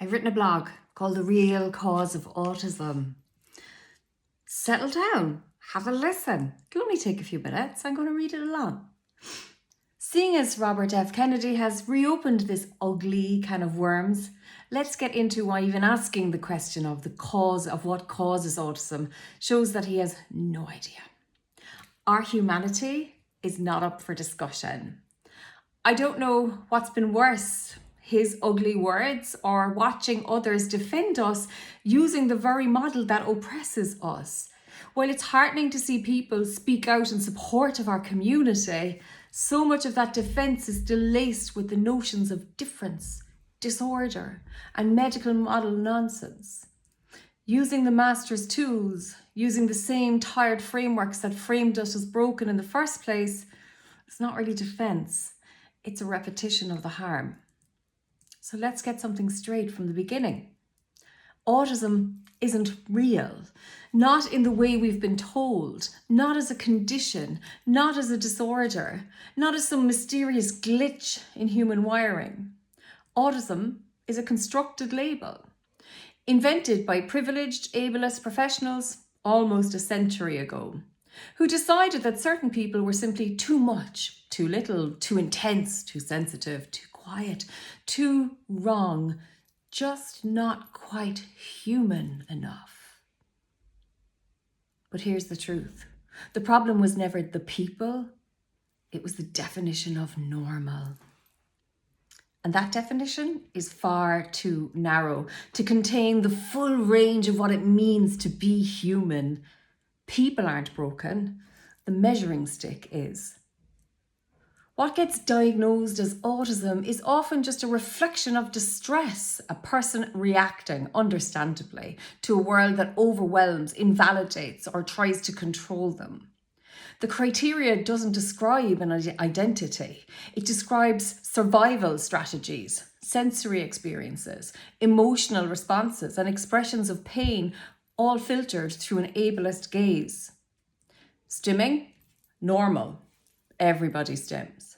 I've written a blog called The Real Cause of Autism. Settle down, have a listen. It'll only take a few minutes. I'm going to read it along. Seeing as Robert F. Kennedy has reopened this ugly can of worms, let's get into why even asking the question of the cause of what causes autism shows that he has no idea. Our humanity is not up for discussion. I don't know what's been worse, his ugly words or watching others defend us using the very model that oppresses us. While it's heartening to see people speak out in support of our community, so much of that defence is still laced with the notions of difference, disorder, and medical model nonsense. Using the master's tools, using the same tired frameworks that framed us as broken in the first place, it's not really defence. It's a repetition of the harm. So let's get something straight from the beginning. Autism isn't real, not in the way we've been told, not as a condition, not as a disorder, not as some mysterious glitch in human wiring. Autism is a constructed label, invented by privileged, ableist professionals almost a century ago, who decided that certain people were simply too much, too little, too intense, too sensitive, too quiet, too wrong, just not quite human enough. But here's the truth. The problem was never the people, it was the definition of normal. And that definition is far too narrow to contain the full range of what it means to be human. People aren't broken, the measuring stick is. What gets diagnosed as autism is often just a reflection of distress, a person reacting, understandably, to a world that overwhelms, invalidates, or tries to control them. The criteria doesn't describe an identity. It describes survival strategies, sensory experiences, emotional responses, and expressions of pain, all filtered through an ableist gaze. Stimming? Normal. Everybody stims.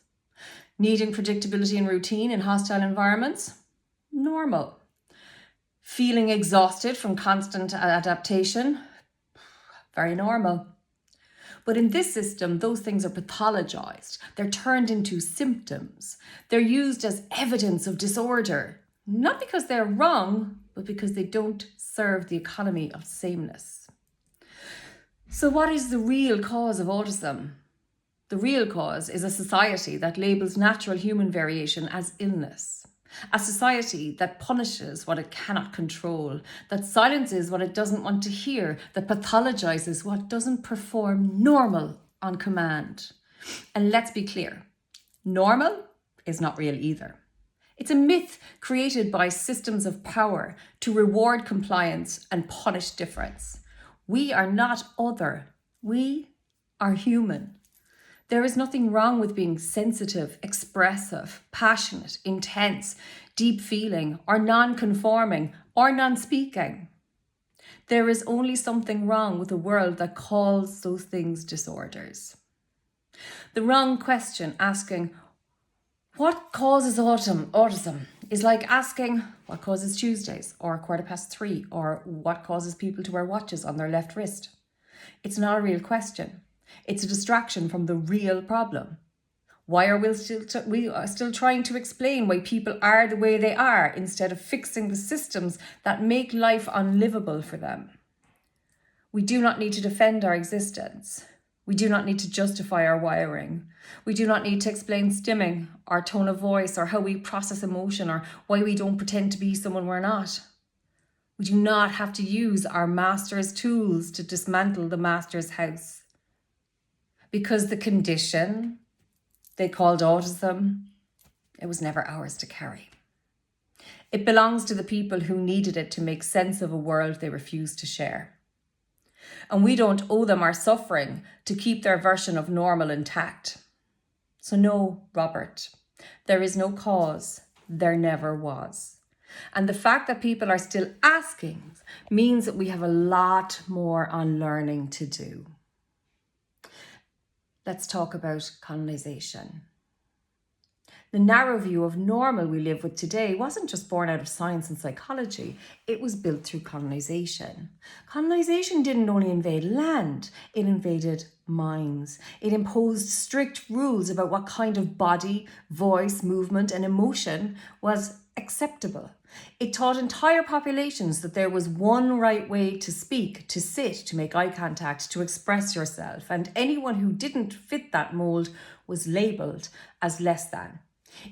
Needing predictability and routine in hostile environments? Normal. Feeling exhausted from constant adaptation? Very normal. But in this system, those things are pathologized. They're turned into symptoms. They're used as evidence of disorder, not because they're wrong, but because they don't serve the economy of sameness. So what is the real cause of autism? The real cause is a society that labels natural human variation as illness. A society that punishes what it cannot control, that silences what it doesn't want to hear, that pathologizes what doesn't perform normal on command. And let's be clear, normal is not real either. It's a myth created by systems of power to reward compliance and punish difference. We are not other. We are human. There is nothing wrong with being sensitive, expressive, passionate, intense, deep feeling, or non-conforming, or non-speaking. There is only something wrong with a world that calls those things disorders. The wrong question asking, what causes autism, is like asking, what causes Tuesdays, or 3:15, or what causes people to wear watches on their left wrist. It's not a real question. It's a distraction from the real problem. Why are we still trying to explain why people are the way they are instead of fixing the systems that make life unlivable for them? We do not need to defend our existence. We do not need to justify our wiring. We do not need to explain stimming, our tone of voice, or how we process emotion, or why we don't pretend to be someone we're not. We do not have to use our master's tools to dismantle the master's house. Because the condition they called autism, it was never ours to carry. It belongs to the people who needed it to make sense of a world they refused to share. And we don't owe them our suffering to keep their version of normal intact. So no, Robert, there is no cause. There never was. And the fact that people are still asking means that we have a lot more unlearning to do. Let's talk about colonization. The narrow view of normal we live with today wasn't just born out of science and psychology, it was built through colonization. Colonization didn't only invade land, it invaded minds. It imposed strict rules about what kind of body, voice, movement, and emotion was acceptable. It taught entire populations that there was one right way to speak, to sit, to make eye contact, to express yourself, and anyone who didn't fit that mold was labelled as less than.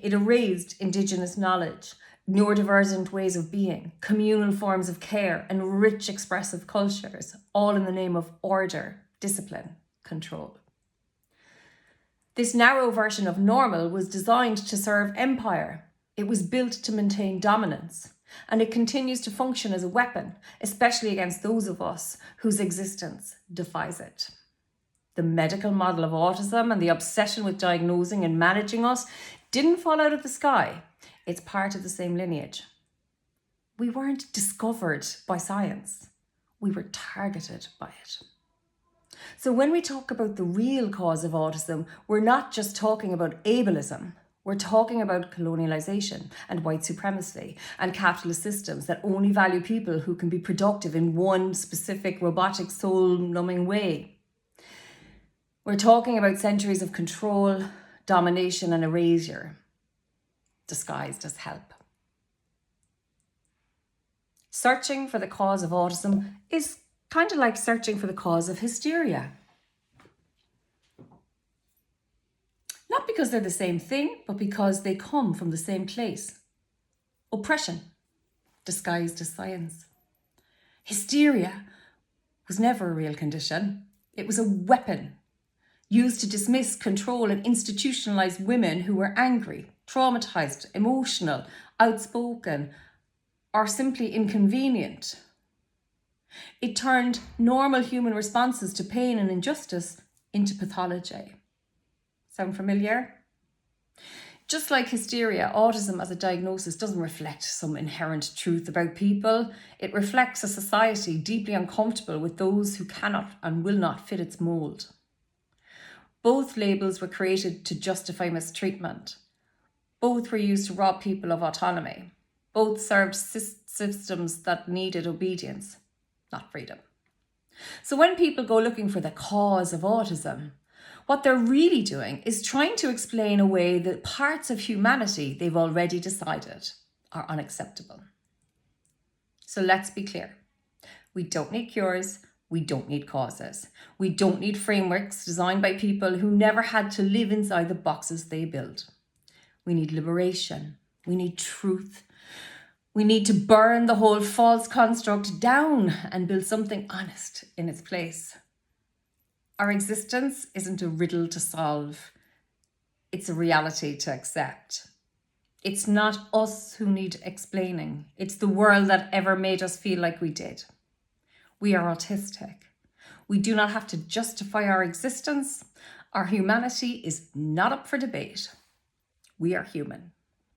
It erased Indigenous knowledge, neurodivergent ways of being, communal forms of care, and rich expressive cultures, all in the name of order, discipline, control. This narrow version of normal was designed to serve empire. It was built to maintain dominance, and it continues to function as a weapon, especially against those of us whose existence defies it. The medical model of autism and the obsession with diagnosing and managing us didn't fall out of the sky. It's part of the same lineage. We weren't discovered by science. We were targeted by it. So when we talk about the real cause of autism, we're not just talking about ableism. We're talking about colonialization and white supremacy and capitalist systems that only value people who can be productive in one specific robotic soul-numbing way. We're talking about centuries of control, domination, and erasure, disguised as help. Searching for the cause of autism is kind of like searching for the cause of hysteria. Not because they're the same thing, but because they come from the same place. Oppression, disguised as science. Hysteria was never a real condition. It was a weapon used to dismiss, control, and institutionalize women who were angry, traumatized, emotional, outspoken, or simply inconvenient. It turned normal human responses to pain and injustice into pathology. Sound familiar? Just like hysteria, autism as a diagnosis doesn't reflect some inherent truth about people. It reflects a society deeply uncomfortable with those who cannot and will not fit its mold. Both labels were created to justify mistreatment. Both were used to rob people of autonomy. Both served systems that needed obedience, not freedom. So when people go looking for the cause of autism, what they're really doing is trying to explain away the parts of humanity they've already decided are unacceptable. So let's be clear. We don't need cures. We don't need causes. We don't need frameworks designed by people who never had to live inside the boxes they build. We need liberation. We need truth. We need to burn the whole false construct down and build something honest in its place. Our existence isn't a riddle to solve. It's a reality to accept. It's not us who need explaining. It's the world that ever made us feel like we did. We are autistic. We do not have to justify our existence. Our humanity is not up for debate. We are human.